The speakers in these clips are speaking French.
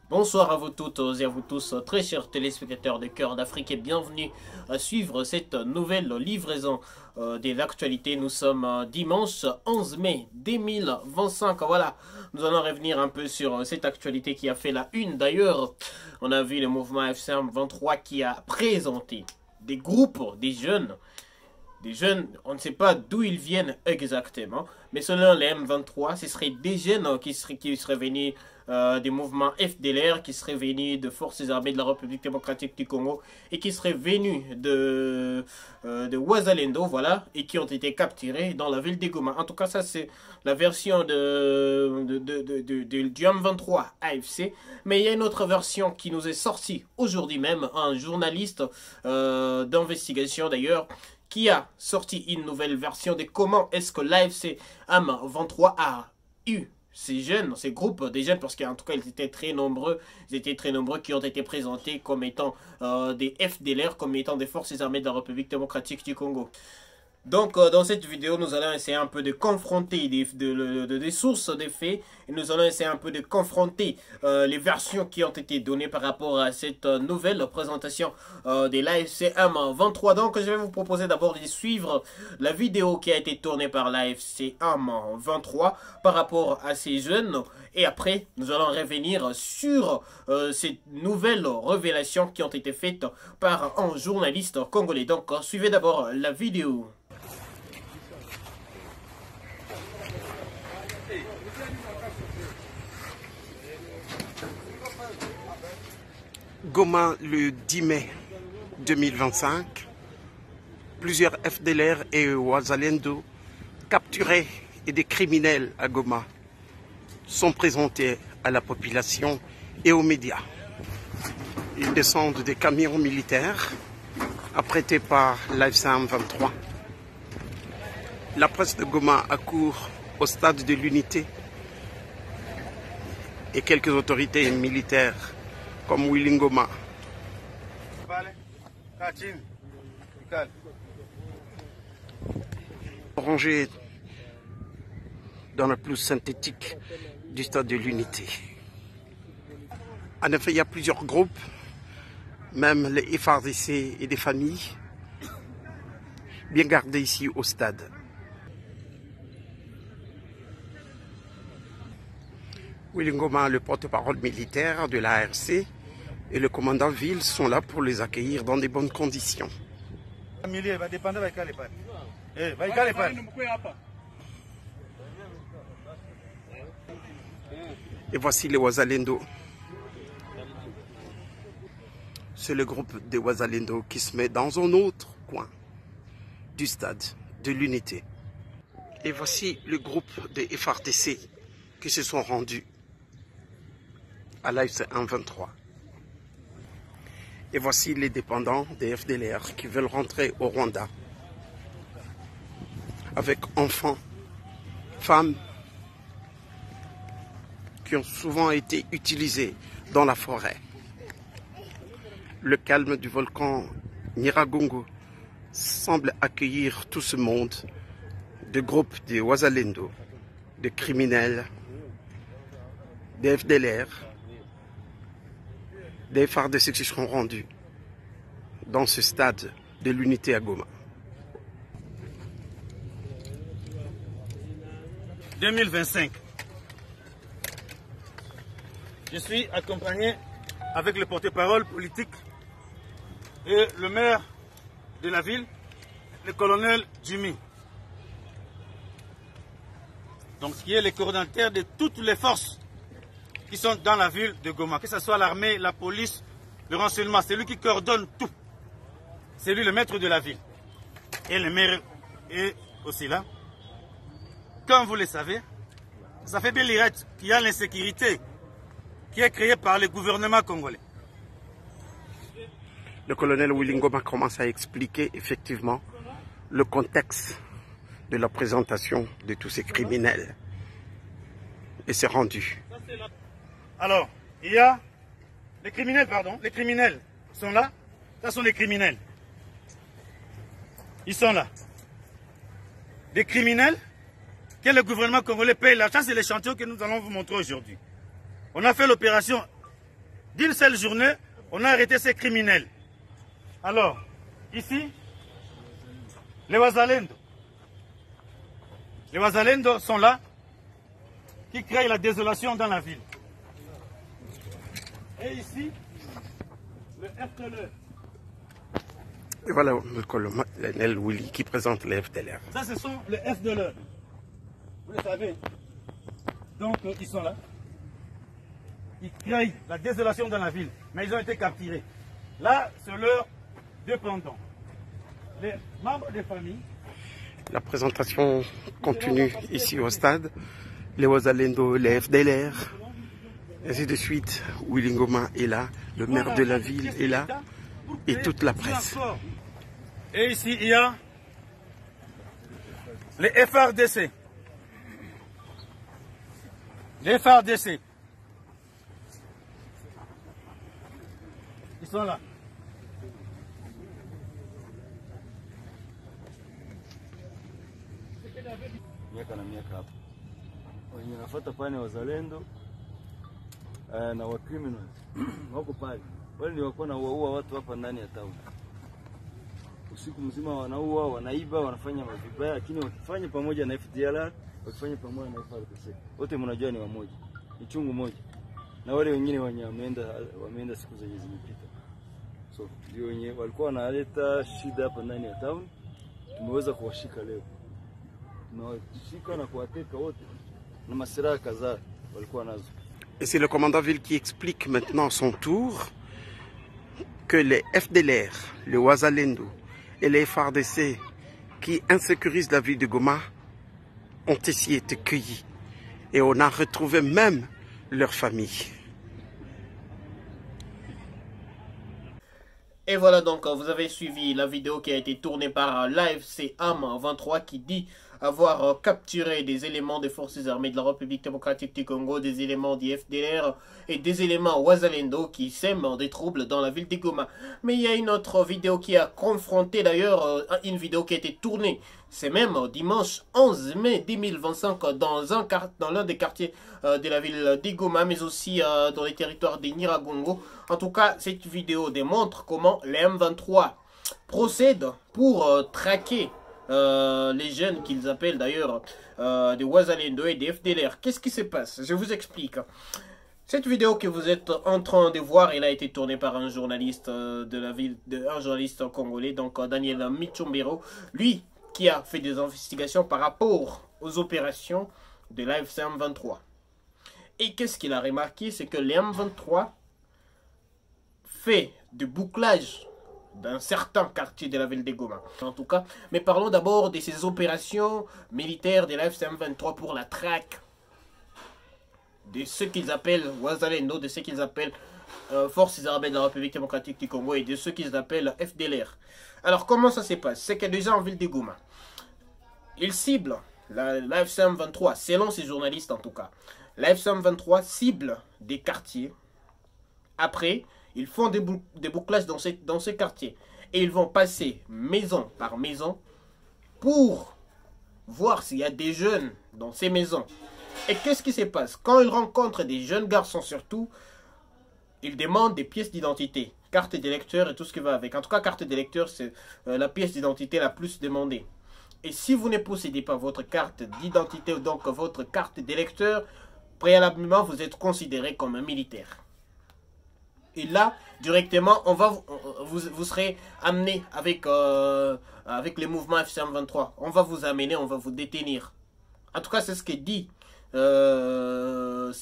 Bonsoir à vous toutes et à vous tous, très chers téléspectateurs de Cœur d'Afrique, et bienvenue à suivre cette nouvelle livraison de l'actualité. Nous sommes dimanche 11 mai 2025. Voilà, nous allons revenir un peu sur cette actualité qui a fait la une. D'ailleurs, on a vu le mouvement FCM23 qui a présenté des groupes, des jeunes, on ne sait pas d'où ils viennent exactement, mais selon les M23, ce seraient des jeunes qui seraient venus des mouvements FDLR, qui seraient venus de forces armées de la République démocratique du Congo et qui seraient venus de Ouazalendo, voilà, et qui ont été capturés dans la ville de Goma. En tout cas, ça c'est la version du M23 AFC, mais il y a une autre version qui nous est sortie aujourd'hui même, un journaliste d'investigation d'ailleurs, qui a sorti une nouvelle version de comment est-ce que l'AFC M23 a eu ces jeunes, ces groupes des jeunes, parce qu'en tout cas ils étaient très nombreux, qui ont été présentés comme étant des FDLR, comme étant des forces armées de la République démocratique du Congo. Donc dans cette vidéo, nous allons essayer un peu de confronter des sources, des faits, et nous allons essayer un peu de confronter les versions qui ont été données par rapport à cette nouvelle présentation de l'AFC M23. Donc je vais vous proposer d'abord de suivre la vidéo qui a été tournée par l'AFC M23 par rapport à ces jeunes, et après nous allons revenir sur ces nouvelles révélations qui ont été faites par un journaliste congolais. Donc suivez d'abord la vidéo. Goma le 10 mai 2025, plusieurs FDLR et Ouazalendo capturés et des criminels à Goma sont présentés à la population et aux médias. Ils descendent des camions militaires apprêtés par l'AFC M23. La presse de Goma accourt au stade de l'unité et quelques autorités militaires comme Willy Ngoma. Rangé dans la pelouse synthétique du stade de l'unité. En effet, il y a plusieurs groupes, même les FARDC et des familles, bien gardés ici au stade. Willy Ngoma, le porte-parole militaire de l'ARC, et le commandant Ville sont là pour les accueillir dans de bonnes conditions. Et voici les Ouazalendo. C'est le groupe des Ouazalendo qui se met dans un autre coin du stade de l'unité. Et voici le groupe des FARDC qui se sont rendus à l'AFC M23. Et voici les dépendants des FDLR qui veulent rentrer au Rwanda avec enfants, femmes qui ont souvent été utilisés dans la forêt. Le calme du volcan Nyiragongo semble accueillir tout ce monde de groupes de Ouazalendo, de criminels, des FDLR, des FARDC qui seront rendus dans ce stade de l'unité à Goma. 2025. Je suis accompagné avec le porte-parole politique et le maire de la ville, le colonel Jimmy. Donc, qui est le coordinateur de toutes les forces qui sont dans la ville de Goma, que ce soit l'armée, la police, le renseignement, c'est lui qui coordonne tout. C'est lui le maître de la ville. Et le maire est aussi là. Comme vous le savez, ça fait bien l'irate qu'il y a l'insécurité qui est créée par le gouvernement congolais. Le colonel Willy Ngoma commence à expliquer effectivement le contexte de la présentation de tous ces criminels. Et c'est rendu. Alors, il y a les criminels, les criminels sont là. Ça sont les criminels. Ils sont là. Des criminels que le gouvernement congolais paye l'argent, c'est l'échantillon que nous allons vous montrer aujourd'hui. On a fait l'opération d'une seule journée, on a arrêté ces criminels. Alors, ici, les Wazalendo. Les Wazalendo sont là, qui créent la désolation dans la ville. Et ici, le FDLR. Et voilà le colonel Willy qui présente les FDLR. Ça, ce sont les FDLR. Vous le savez. Donc, ils sont là. Ils créent la désolation dans la ville. Mais ils ont été capturés. Là, c'est leurs dépendants. Les membres des familles. La présentation continue ici au stade. Les Wazalendo, les FDLR, ainsi de suite. Willy Ngoma est là, le maire de la ville est là, et toute la presse. Et ici, il y a les FRDC. Les FRDC. Ils sont là. Miaka na miaka hapa wenye nafuata pale wazalendo na wa criminals wako pale, wale ni wako na waua watu hapa ndani ya town. Usiku mzima wanaua, wanaiba, wanafanya mabaya, lakini wakifanya pamoja na FDLR, wakifanya pamoja na FARDC, wote mnajua ni wamoja, ni chungu moja. Na wale wengine wenye wameenda siku zenye zimepita. So ndio wenye walikuwa wanaleta shida hapa ndani ya town, tumeweza kuwashika leo. Et c'est le commandant ville qui explique maintenant son tour que les FDLR, les Wazalendo et les FARDC qui insécurisent la ville de Goma ont ici été cueillis et on a retrouvé même leur famille. Et voilà donc, vous avez suivi la vidéo qui a été tournée par l'AFC AM23 qui dit avoir capturé des éléments des forces armées de la République démocratique du Congo, des éléments du FDLR et des éléments Wazalendo qui sèment des troubles dans la ville de Goma. Mais il y a une autre vidéo qui a confronté d'ailleurs, une vidéo qui a été tournée, c'est même dimanche 11 mai 2025 dans l'un des quartiers de la ville de Goma, mais aussi dans les territoires de Nyiragongo. En tout cas, cette vidéo démontre comment les M23 procèdent pour traquer les jeunes qu'ils appellent d'ailleurs des Wazalendo et des FDLR. Qu'est-ce qui se passe? Je vous explique. Cette vidéo que vous êtes en train de voir, elle a été tournée par un journaliste de la ville, un journaliste congolais, donc Daniel Michombero, lui qui a fait des investigations par rapport aux opérations de l'AFC M23. Et qu'est-ce qu'il a remarqué? C'est que les M23 fait du bouclage d'un certain quartier de la ville de Goma, en tout cas. Mais parlons d'abord de ces opérations militaires de la FCM23 pour la traque de ce qu'ils appellent Wazalendo, de ce qu'ils appellent Forces armées de la République démocratique du Congo et de ce qu'ils appellent FDLR. Alors comment ça se passe? C'est que déjà en ville de Goma, ils ciblent la FCM23, selon ces journalistes en tout cas. La FCM23 cible des quartiers. Après, ils font des bouclages dans ces quartiers. Et ils vont passer maison par maison pour voir s'il y a des jeunes dans ces maisons. Et qu'est-ce qui se passe? Quand ils rencontrent des jeunes garçons surtout, ils demandent des pièces d'identité, carte d'électeur et tout ce qui va avec. En tout cas, carte d'électeur, c'est la pièce d'identité la plus demandée. Et si vous ne possédez pas votre carte d'identité ou donc votre carte d'électeur, préalablement, vous êtes considéré comme un militaire. Et là, directement, vous serez amené avec les mouvements FCM23. On va vous amener, on va vous détenir. En tout cas, c'est ce que dit ce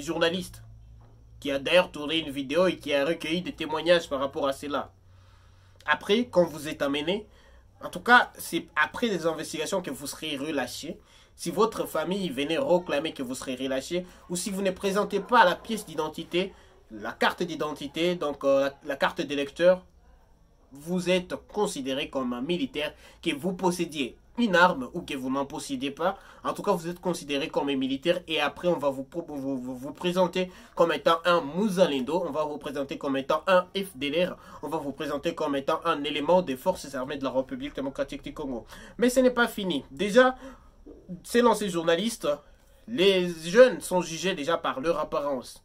journaliste qui a d'ailleurs tourné une vidéo et qui a recueilli des témoignages par rapport à cela. Après, quand vous êtes amené, en tout cas, c'est après des investigations que vous serez relâché. Si votre famille venait réclamer que vous serez relâché, ou si vous ne présentez pas la pièce d'identité, la carte d'identité, donc la carte d'électeur, vous êtes considéré comme un militaire, que vous possédiez une arme ou que vous n'en possédez pas. En tout cas, vous êtes considéré comme un militaire et après, on va vous présenter comme étant un Wazalendo, on va vous présenter comme étant un FDLR, on va vous présenter comme étant un élément des forces armées de la République démocratique du Congo. Mais ce n'est pas fini. Déjà, selon ces journalistes, les jeunes sont jugés déjà par leur apparence.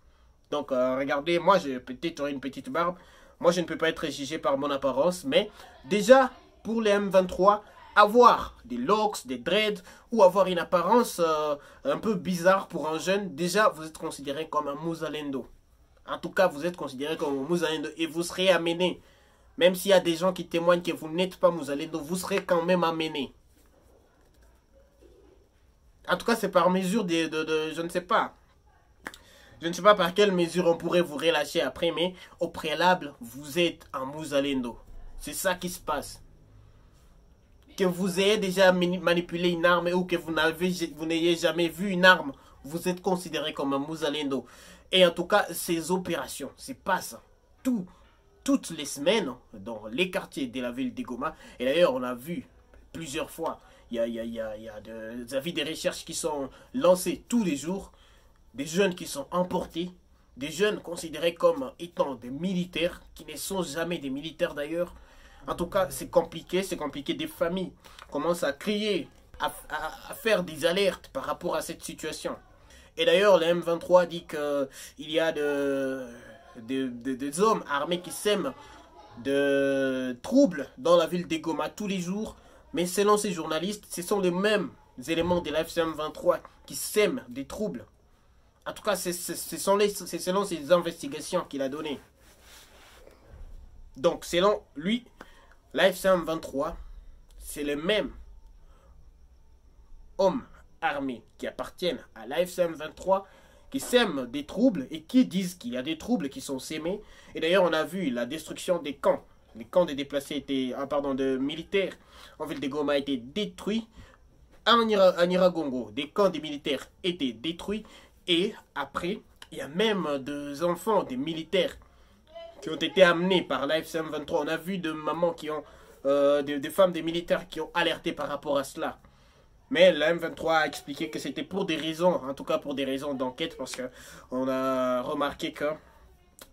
Donc, regardez, moi, j'ai peut-être une petite barbe. Moi, je ne peux pas être jugé par mon apparence. Mais déjà, pour les M23, avoir des locks, des dreads ou avoir une apparence un peu bizarre pour un jeune, déjà, vous êtes considéré comme un Muzalendo. En tout cas, vous êtes considéré comme un Muzalendo et vous serez amené. Même s'il y a des gens qui témoignent que vous n'êtes pas Muzalendo, vous serez quand même amené. En tout cas, c'est par mesure je ne sais pas. Je ne sais pas par quelle mesure on pourrait vous relâcher après, mais au préalable, vous êtes un Muzalendo. C'est ça qui se passe. Que vous ayez déjà manipulé une arme ou que vous n'ayez jamais vu une arme, vous êtes considéré comme un Muzalendo. Et en tout cas, ces opérations, c'est pas ça. Toutes les semaines, dans les quartiers de la ville de Goma, et d'ailleurs, on a vu plusieurs fois, il y a des avis de recherche qui sont lancés tous les jours, des jeunes qui sont emportés, des jeunes considérés comme étant des militaires, qui ne sont jamais des militaires d'ailleurs. En tout cas, c'est compliqué. Des familles commencent à crier, à faire des alertes par rapport à cette situation. Et d'ailleurs, le M23 dit qu'il y a des hommes armés qui sèment de troubles dans la ville de Goma tous les jours. Mais selon ces journalistes, ce sont les mêmes éléments de la FCM23 qui sèment des troubles. En tout cas, c'est selon ces investigations qu'il a données. Donc, selon lui, la FCM23, c'est les mêmes hommes armés qui appartiennent à la FCM23 qui sèment des troubles et qui disent qu'il y a des troubles qui sont sémés. Et d'ailleurs, on a vu la destruction des camps. Les camps de déplacés de militaires en ville de Goma étaient détruits. En Nyiragongo, des camps de militaires étaient détruits. Et après, il y a même des enfants, des militaires qui ont été amenés par la FCM23. On a vu des mamans qui ont, des femmes, des militaires qui ont alerté par rapport à cela. Mais la M23 a expliqué que c'était pour des raisons, en tout cas pour des raisons d'enquête, parce qu'on a remarqué que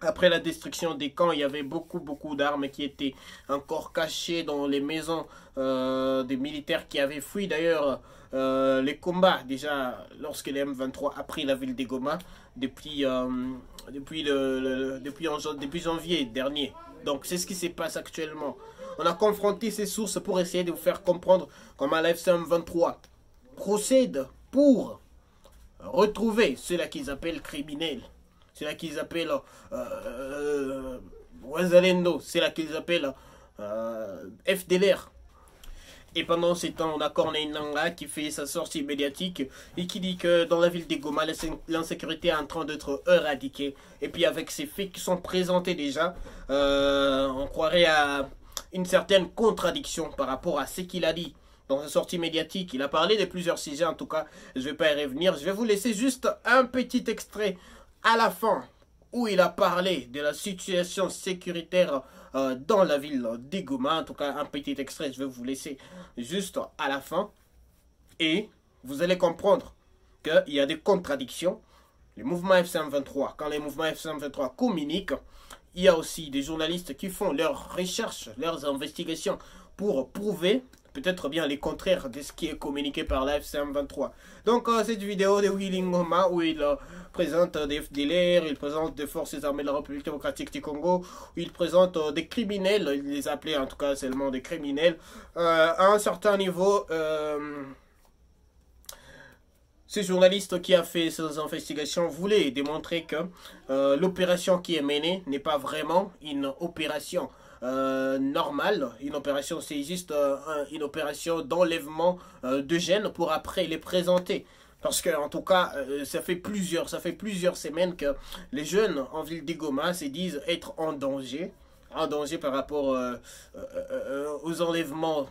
après la destruction des camps, il y avait beaucoup d'armes qui étaient encore cachées dans les maisons des militaires qui avaient fui. D'ailleurs, les combats, déjà, lorsque les M23 a pris la ville de Goma, depuis janvier dernier. Donc, c'est ce qui se passe actuellement. On a confronté ces sources pour essayer de vous faire comprendre comment la FCM23 procède pour retrouver ceux-là qu'ils appellent criminels. C'est là qu'ils appellent Wazalendo, c'est là qu'ils appellent FDLR. Et pendant ce temps, on a Corneille Nangaa qui fait sa sortie médiatique et qui dit que dans la ville de Goma, l'insécurité est en train d'être éradiquée. Et puis avec ces faits qui sont présentés déjà, on croirait à une certaine contradiction par rapport à ce qu'il a dit dans sa sortie médiatique. Il a parlé de plusieurs sujets, en tout cas, je ne vais pas y revenir. Je vais vous laisser juste un petit extrait à la fin, où il a parlé de la situation sécuritaire dans la ville de Goma. En tout cas, un petit extrait, je vais vous laisser juste à la fin. Et vous allez comprendre qu'il y a des contradictions. Les mouvements FCM23, quand les mouvements FCM23 communiquent, il y a aussi des journalistes qui font leurs recherches, leurs investigations pour prouver peut-être bien les contraires de ce qui est communiqué par la FCM23. Donc cette vidéo de Willy Ngoma où il présente des FDLR, il présente des forces armées de la République démocratique du Congo, où il présente des criminels, il les appelait en tout cas seulement des criminels, à un certain niveau. Ce journaliste qui a fait ces investigations voulait démontrer que l'opération qui est menée n'est pas vraiment une opération normale. Une opération, c'est juste une opération d'enlèvement de jeunes pour après les présenter. Parce que en tout cas, ça fait plusieurs semaines que les jeunes en ville de Goma se disent être en danger par rapport aux enlèvements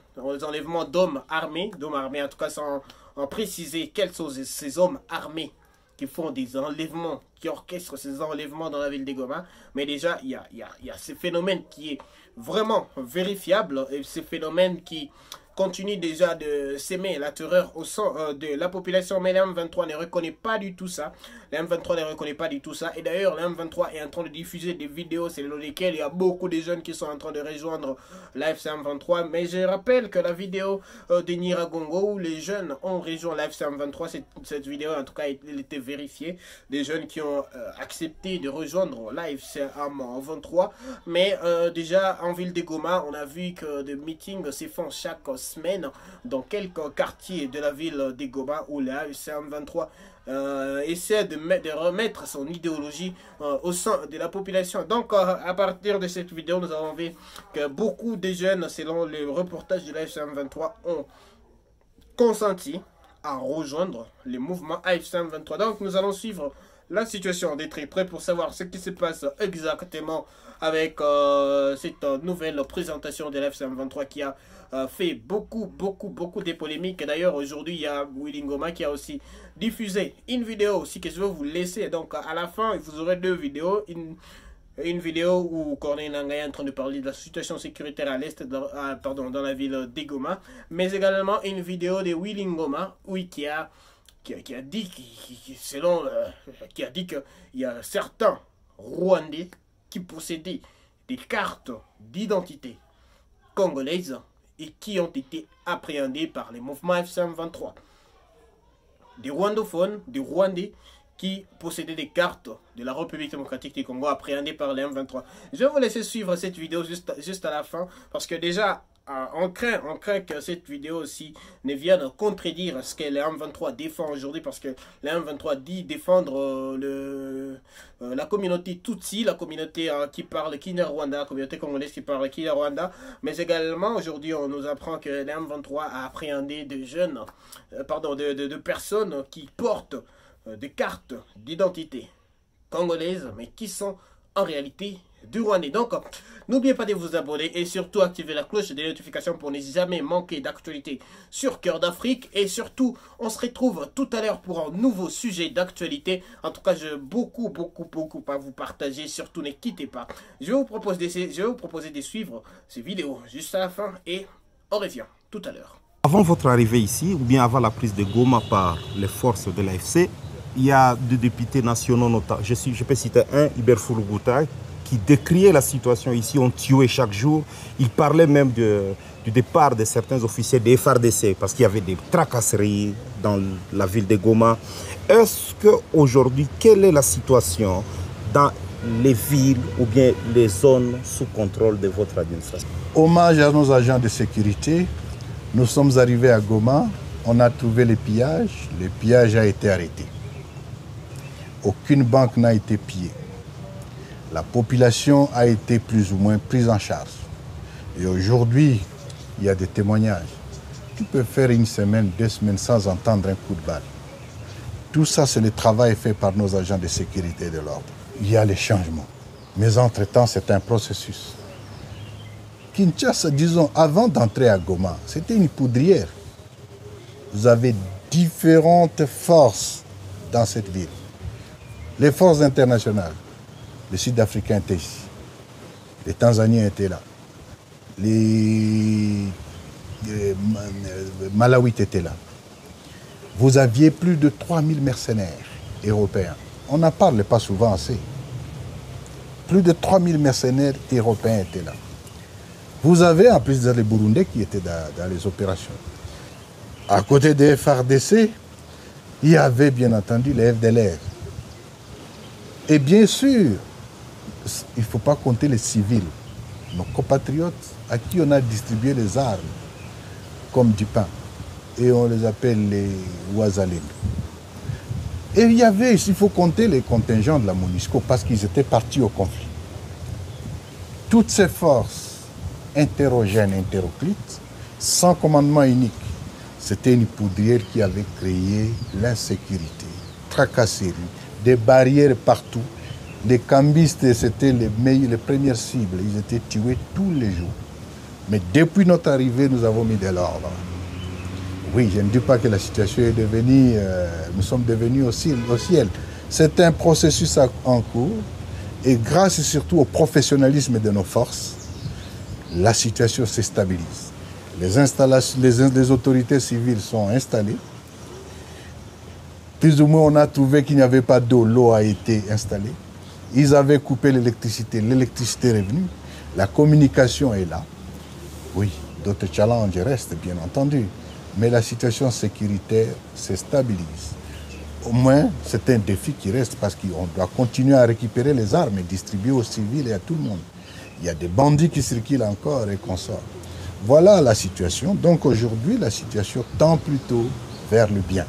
d'hommes armés, en tout cas sans préciser quels sont ces hommes armés qui font des enlèvements, qui orchestrent ces enlèvements dans la ville de Goma. Mais déjà, il y a ce phénomène qui est vraiment vérifiable, et ce phénomène qui continue déjà de s'aimer la terreur au sein de la population, mais la M23 ne reconnaît pas du tout ça. La M23 ne reconnaît pas du tout ça. Et d'ailleurs, la M23 est en train de diffuser des vidéos selon lesquelles il y a beaucoup de jeunes qui sont en train de rejoindre l'AFC M23. Mais je rappelle que la vidéo de Nyiragongo où les jeunes ont rejoint l'AFC M23, cette vidéo en tout cas elle était vérifiée. Des jeunes qui ont accepté de rejoindre l'AFC M23. Mais déjà en ville de Goma, on a vu que des meetings se font chaque semaine dans quelques quartiers de la ville de Goma où l'AFC M23 essaie de remettre son idéologie au sein de la population. Donc à partir de cette vidéo, nous avons vu que beaucoup de jeunes, selon les reportages de l'AFC M23, ont consenti à rejoindre le mouvement AFC M23. Donc nous allons suivre la situation de très près pour savoir ce qui se passe exactement avec cette nouvelle présentation de l'AFC M23 qui a fait beaucoup de polémiques. D'ailleurs, aujourd'hui, il y a Willy Ngoma qui a aussi diffusé une vidéo aussi que je vais vous laisser. Donc, à la fin, vous aurez deux vidéos. Une vidéo où Corneille Nangaa est en train de parler de la situation sécuritaire à l'est, dans la ville de Goma. Mais également une vidéo de Willy Ngoma, oui, qui a dit qu'il y a certains Rwandais qui possédaient des cartes d'identité congolaises et qui ont été appréhendés par les mouvements AFC M23. Des rwandophones, des Rwandais qui possédaient des cartes de la République démocratique du Congo appréhendées par les M23. Je vais vous laisser suivre cette vidéo juste à la fin parce que déjà on craint que cette vidéo aussi ne vienne contredire ce que les M23 défend aujourd'hui, parce que les M23 dit défendre la communauté Tutsi, la communauté qui parle Kinyarwanda, la communauté congolaise qui parle Kinyarwanda, mais également aujourd'hui on nous apprend que les M23 a appréhendé de jeunes, de personnes qui portent des cartes d'identité congolaises, mais qui sont en réalité du Rwanda. Donc, n'oubliez pas de vous abonner et surtout activer la cloche des notifications pour ne jamais manquer d'actualité sur Cœur d'Afrique. Et surtout, on se retrouve tout à l'heure pour un nouveau sujet d'actualité. En tout cas, j'ai beaucoup à vous partager. Surtout, ne quittez pas. Je vais vous proposer de suivre ces vidéos juste à la fin et on revient tout à l'heure. Avant votre arrivée ici, ou bien avant la prise de Goma par les forces de l'AFC, il y a deux députés nationaux notables. Je peux citer un, Hubert Foulougouta, qui décriait la situation ici, on tuait chaque jour. Il parlait même du départ de certains officiers des FARDC parce qu'il y avait des tracasseries dans la ville de Goma. Est-ce qu'aujourd'hui, quelle est la situation dans les villes ou bien les zones sous contrôle de votre administration? Hommage à nos agents de sécurité. Nous sommes arrivés à Goma, on a trouvé les pillages. Le pillage a été arrêté. Aucune banque n'a été pillée. La population a été plus ou moins prise en charge. Et aujourd'hui, il y a des témoignages. Tu peux faire une semaine, 2 semaines sans entendre un coup de balle. Tout ça, c'est le travail fait par nos agents de sécurité et de l'ordre. Il y a les changements. Mais entre-temps, c'est un processus. Kinshasa, disons, avant d'entrer à Goma, c'était une poudrière. Vous avez différentes forces dans cette ville. Les forces internationales. Les Sud-Africains étaient ici. Les Tanzaniens étaient là. Les Malawites étaient là. Vous aviez plus de 3000 mercenaires européens. On n'en parle pas souvent assez. Plus de 3000 mercenaires européens étaient là. Vous avez en plus les Burundais qui étaient dans les opérations. À côté des FARDC, il y avait bien entendu les FDLR. Et bien sûr, il ne faut pas compter les civils, nos compatriotes à qui on a distribué les armes comme du pain. Et on les appelle les Wazalendo. Et il y avait, il faut compter les contingents de la MONUSCO parce qu'ils étaient partis au conflit. Toutes ces forces hétérogènes, hétéroclites, sans commandement unique, c'était une poudrière qui avait créé l'insécurité, tracasserie, des barrières partout. Les cambistes, c'était les premières cibles. Ils étaient tués tous les jours. Mais depuis notre arrivée, nous avons mis de l'ordre. Oui, je ne dis pas que la situation est devenue... nous sommes devenus au ciel. C'est un processus en cours. Et grâce surtout au professionnalisme de nos forces, la situation se stabilise. Les installations, les autorités civiles sont installées. Plus ou moins, on a trouvé qu'il n'y avait pas d'eau. L'eau a été installée. Ils avaient coupé l'électricité. L'électricité est revenue. La communication est là. Oui, d'autres challenges restent, bien entendu. Mais la situation sécuritaire se stabilise. Au moins, c'est un défi qui reste parce qu'on doit continuer à récupérer les armes et distribuer aux civils et à tout le monde. Il y a des bandits qui circulent encore et qu'on sort. Voilà la situation. Donc aujourd'hui, la situation tend plutôt vers le bien.